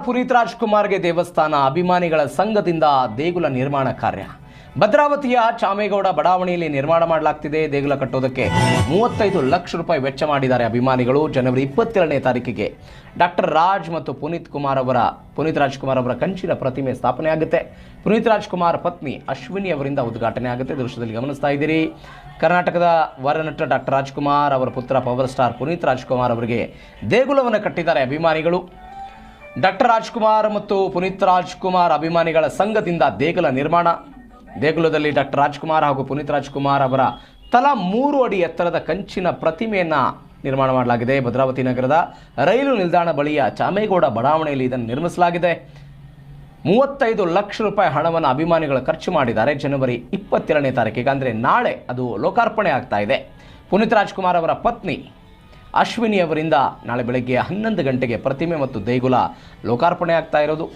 ಪುನೀತ್ ರಾಜ್ಕುಮಾರ್ಗೆ ದೇವಸ್ಥಾನ ಅಭಿಮಾನಿಗಳ ಸಂಘದಿಂದ ದೇಗುಲ ನಿರ್ಮಾಣ ಕಾರ್ಯ. ಭದ್ರಾವತಿಯ ಚಾಮೇಗೌಡ ಬಡಾವಣೆಯಲ್ಲಿ ನಿರ್ಮಾಣ ಮಾಡಲಾಗ್ತಿದೆ. ದೇಗುಲ ಕಟ್ಟೋದಕ್ಕೆ 35 ಲಕ್ಷ ರೂಪಾಯಿ ವೆಚ್ಚ ಮಾಡಿದ್ದಾರೆ ಅಭಿಮಾನಿಗಳು. ಜನವರಿ 22ನೇ ತಾರೀಕಿಗೆ ಡಾಕ್ಟರ್ ರಾಜ್ ಮತ್ತು ಪುನೀತ್ ರಾಜ್ಕುಮಾರ್ ಅವರ ಕಂಚಿನ ಪ್ರತಿಮೆ ಸ್ಥಾಪನೆ ಆಗುತ್ತೆ. ಪುನೀತ್ ರಾಜ್ಕುಮಾರ್ ಪತ್ನಿ ಅಶ್ವಿನಿ ಅವರಿಂದ ಉದ್ಘಾಟನೆ ಆಗುತ್ತೆ. ದೃಶ್ಯದಲ್ಲಿ ಗಮನಿಸ್ತಾ ಇದ್ದೀರಿ. ಕರ್ನಾಟಕದ ವರನಟ ಡಾಕ್ಟರ್ ರಾಜ್ಕುಮಾರ್ ಅವರ ಪುತ್ರ ಪವರ್ ಸ್ಟಾರ್ ಪುನೀತ್ ರಾಜ್ಕುಮಾರ್ ಅವರಿಗೆ ದೇಗುಲವನ್ನು ಕಟ್ಟಿದ್ದಾರೆ ಅಭಿಮಾನಿಗಳು. ಡಾಕ್ಟರ್ ರಾಜ್ಕುಮಾರ್ ಮತ್ತು ಪುನೀತ್ ರಾಜ್ಕುಮಾರ್ ಅಭಿಮಾನಿಗಳ ಸಂಘದಿಂದ ದೇಗುಲ ನಿರ್ಮಾಣ. ದೇಗುಲದಲ್ಲಿ ಡಾಕ್ಟರ್ ರಾಜ್ಕುಮಾರ್ ಹಾಗೂ ಪುನೀತ್ ರಾಜ್ಕುಮಾರ್ ಅವರ ತಲಾ 3 ಅಡಿ ಎತ್ತರದ ಕಂಚಿನ ಪ್ರತಿಮೆಯನ್ನು ನಿರ್ಮಾಣ ಮಾಡಲಾಗಿದೆ. ಭದ್ರಾವತಿ ನಗರದ ರೈಲು ನಿಲ್ದಾಣ ಬಳಿಯ ಚಾಮೇಗೌಡ ಬಡಾವಣೆಯಲ್ಲಿ ಇದನ್ನು ನಿರ್ಮಿಸಲಾಗಿದೆ. 35 ಲಕ್ಷ ರೂಪಾಯಿ ಹಣವನ್ನು ಅಭಿಮಾನಿಗಳು ಖರ್ಚು ಮಾಡಿದ್ದಾರೆ. ಜನವರಿ 22ನೇ ತಾರೀಕಿಗೆ ಅಂದರೆ ನಾಳೆ ಅದು ಲೋಕಾರ್ಪಣೆ ಆಗ್ತಾ ಇದೆ. ಪುನೀತ್ ರಾಜ್ಕುಮಾರ್ ಅವರ ಪತ್ನಿ ಅಶ್ವಿನಿ ಅವರಿಂದ ನಾಳೆ ಬೆಳಗ್ಗೆ 11 ಗಂಟೆಗೆ ಪ್ರತಿಮೆ ಮತ್ತು ದೇಗುಲ ಲೋಕಾರ್ಪಣೆ ಆಗ್ತಾ ಇರೋದು.